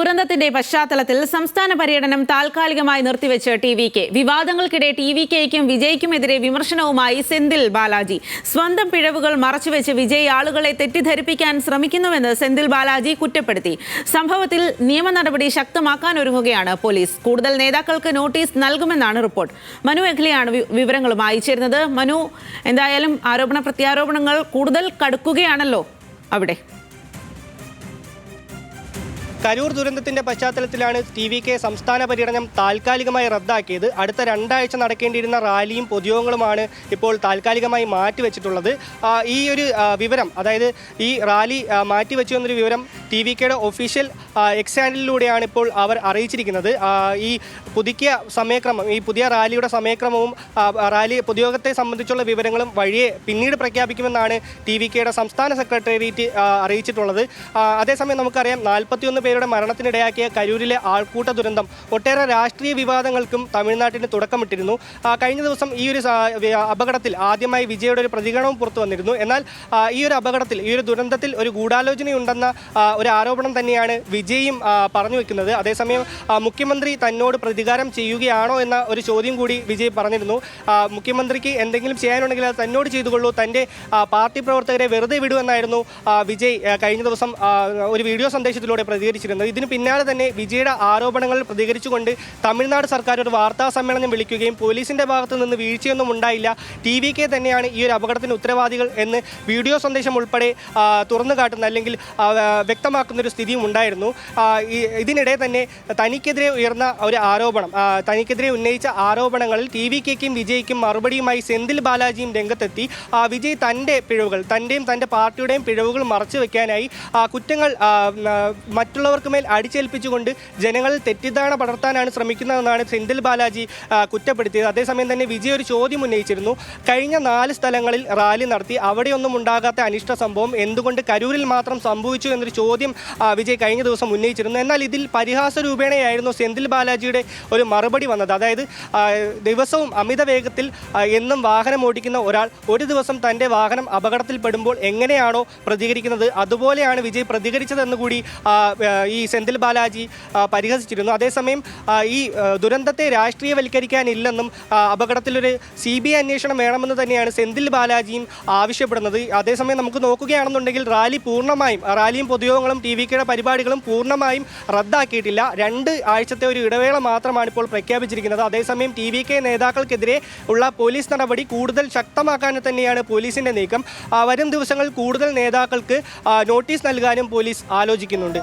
ദുരന്തത്തിന്റെ പശ്ചാത്തലത്തിൽ സംസ്ഥാന പര്യടനം താൽക്കാലികമായി നിർത്തിവെച്ച് ടി.വി.കെ. വിവാദങ്ങൾക്കിടെ ടി.വി.കെയ്ക്കും വിജയ്ക്കുമെതിരെ വിമർശനവുമായി സെന്തിൽ ബാലാജി. സ്വന്തം പിഴവുകൾ മറച്ചുവെച്ച് വിജയ് ആളുകളെ തെറ്റിദ്ധരിപ്പിക്കാൻ ശ്രമിക്കുന്നുവെന്ന് സെന്തിൽ ബാലാജി കുറ്റപ്പെടുത്തി. സംഭവത്തിൽ നിയമ നടപടി ശക്തമാക്കാൻ ഒരുങ്ങുകയാണ് പോലീസ്. കൂടുതൽ നേതാക്കൾക്ക് നോട്ടീസ് നൽകുമെന്നാണ് റിപ്പോർട്ട്. മനു അഖിലയാണ് വിവരങ്ങളുമായി ചേരുന്നത്. മനു, എന്തായാലും ആരോപണ പ്രത്യാരോപണങ്ങൾ കൂടുതൽ കടുക്കുകയാണല്ലോ അവിടെ. കരൂർ ദുരന്തത്തിന്റെ പശ്ചാത്തലത്തിലാണ് ടി.വി.കെ. സംസ്ഥാന പര്യടനം താൽക്കാലികമായി റദ്ദാക്കിയത്. അടുത്ത 2 ആഴ്ച നടക്കേണ്ടിയിരുന്ന റാലിയും പൊതുയോഗങ്ങളുമാണ് ഇപ്പോൾ താൽക്കാലികമായി മാറ്റിവെച്ചിട്ടുള്ളത്. ഈ ഒരു വിവരം, അതായത് ഈ റാലി മാറ്റിവെച്ചു എന്നൊരു വിവരം ടി.വി.കെയുടെ ഒഫീഷ്യൽ എക്സ് ഹാൻഡിലൂടെയാണ് ഇപ്പോൾ അവർ അറിയിച്ചിരിക്കുന്നത്. ഈ പുതിയ റാലിയുടെ സമയക്രമവും റാലി പൊതുയോഗത്തെ സംബന്ധിച്ചുള്ള വിവരങ്ങളും വഴിയെ പിന്നീട് പ്രഖ്യാപിക്കുമെന്നാണ് ടി.വി.കെയുടെ സംസ്ഥാന സെക്രട്ടേറിയറ്റ് അറിയിച്ചിട്ടുള്ളത്. അതേസമയം നമുക്കറിയാം, 41 പേരുടെ മരണത്തിനിടയാക്കിയ കരൂരിലെ ആൾക്കൂട്ട ദുരന്തം ഒട്ടേറെ രാഷ്ട്രീയ വിവാദങ്ങൾക്കും തമിഴ്നാട്ടിന് തുടക്കമിട്ടിരുന്നു. കഴിഞ്ഞ ദിവസം ഈ ഒരു അപകടത്തിൽ ആദ്യമായി വിജയുടെ ഒരു പ്രതികരണവും പുറത്തു വന്നിരുന്നു. എന്നാൽ ഈ ഒരു ദുരന്തത്തിൽ ഒരു ഗൂഢാലോചനയുണ്ടെന്ന ഒരു ആരോപണം തന്നെയാണ് വിജയും പറഞ്ഞു വെക്കുന്നത്. അതേസമയം മുഖ്യമന്ത്രി തന്നോട് പ്രതികാരം ചെയ്യുകയാണോ എന്ന ഒരു ചോദ്യം കൂടി വിജയ് പറഞ്ഞിരുന്നു. മുഖ്യമന്ത്രിക്ക് എന്തെങ്കിലും ചെയ്യാനുണ്ടെങ്കിൽ അത് തന്നോട് ചെയ്തുകൊള്ളൂ, തൻ്റെ പാർട്ടി പ്രവർത്തകരെ വെറുതെ വിടുമെന്നായിരുന്നു വിജയ് കഴിഞ്ഞ ദിവസം ഒരു വീഡിയോ സന്ദേശത്തിലൂടെ പ്രതികരിച്ചിരുന്നത്. ഇതിന് പിന്നാലെ തന്നെ വിജയുടെ ആരോപണങ്ങളിൽ പ്രതികരിച്ചുകൊണ്ട് തമിഴ്നാട് സർക്കാർ ഒരു വാർത്താ സമ്മേളനം വിളിക്കുകയും പോലീസിന്റെ ഭാഗത്തു നിന്ന് വീഴ്ചയൊന്നും ഉണ്ടായില്ല, ടി.വി.കെ. തന്നെയാണ് ഈ ഒരു അപകടത്തിന് ഉത്തരവാദികൾ എന്ന് വീഡിയോ സന്ദേശം ഉൾപ്പെടെ തുറന്നു കാട്ടുന്ന അല്ലെങ്കിൽ വ്യക്തമാക്കുന്ന ഒരു സ്ഥിതിയും ഉണ്ടായിരുന്നു. ഇതിനിടെ തന്നെ തനിക്കെതിരെ ഉന്നയിച്ച ആരോപണങ്ങളിൽ ടി.വി.കെയ്ക്കും വിജയ്ക്കും മറുപടിയുമായി സെന്തിൽ ബാലാജിയും രംഗത്തെത്തി. വിജയ് തൻ്റെ പിഴവുകൾ, തൻ്റെയും തൻ്റെ പാർട്ടിയുടെയും പിഴവുകൾ മറച്ചു വെക്കാനായി കുറ്റങ്ങൾ മറ്റുള്ളവർക്ക് മേൽ അടിച്ചേൽപ്പിച്ചുകൊണ്ട് ജനങ്ങളിൽ തെറ്റിദ്ധാരണ പടർത്താനാണ് ശ്രമിക്കുന്നതെന്നാണ് സെന്തിൽ ബാലാജി കുറ്റപ്പെടുത്തിയത്. അതേസമയം തന്നെ വിജയ് ഒരു ചോദ്യം ഉന്നയിച്ചിരുന്നു. കഴിഞ്ഞ 4 സ്ഥലങ്ങളിൽ റാലി നടത്തി അവിടെയൊന്നും ഉണ്ടാകാത്ത അനിഷ്ട സംഭവം എന്തുകൊണ്ട് കരൂരിൽ മാത്രം സംഭവിച്ചു എന്നൊരു ചോദ്യം വിജയ് കഴിഞ്ഞ ദിവസം ഉന്നയിച്ചിരുന്നു. എന്നാൽ ഇതിൽ പരിഹാസ രൂപേണയായിരുന്നു സെന്തിൽ ബാലാജിയുടെ ഒരു മറുപടി വന്നത്. അതായത് ദിവസവും അമിത വേഗത്തിൽ എന്നും വാഹനം ഓടിക്കുന്ന ഒരാൾ ഒരു ദിവസം തൻ്റെ വാഹനം അപകടത്തിൽപ്പെടുമ്പോൾ എങ്ങനെയാണോ പ്രതികരിക്കുന്നത് അതുപോലെയാണ് വിജയ് പ്രതികരിച്ചതെന്ന് കൂടി ഈ സെന്തിൽ ബാലാജി പരിഹസിച്ചിരുന്നു. അതേസമയം ഈ ദുരന്തത്തെ രാഷ്ട്രീയവൽക്കരിക്കാനില്ലെന്നും അപകടത്തിലൊരു CBI അന്വേഷണം വേണമെന്ന് തന്നെയാണ് സെന്തിൽ ബാലാജിയും ആവശ്യപ്പെടുന്നത്. അതേസമയം നമുക്ക് നോക്കുകയാണെന്നുണ്ടെങ്കിൽ റാലിയും പൊതുയോഗങ്ങളും ടി.വി.കെയുടെ പരിപാടികളും പൂർണ്ണമായും റദ്ദാക്കിയിട്ടില്ല. 2 ആഴ്ചത്തെ ഒരു ഇടവേള മാത്രമാണ് ഇപ്പോൾ പ്രഖ്യാപിച്ചിരിക്കുന്നത്. അതേസമയം ടി.വി.കെ. നേതാക്കൾക്കെതിരെ ഉള്ള പോലീസ് നടപടി കൂടുതൽ ശക്തമാക്കാൻ തന്നെയാണ് പോലീസിന്റെ നീക്കം. വരും ദിവസങ്ങളിൽ കൂടുതൽ നേതാക്കൾക്ക് നോട്ടീസ് നൽകാനും പോലീസ് ആലോചിക്കുന്നുണ്ട്.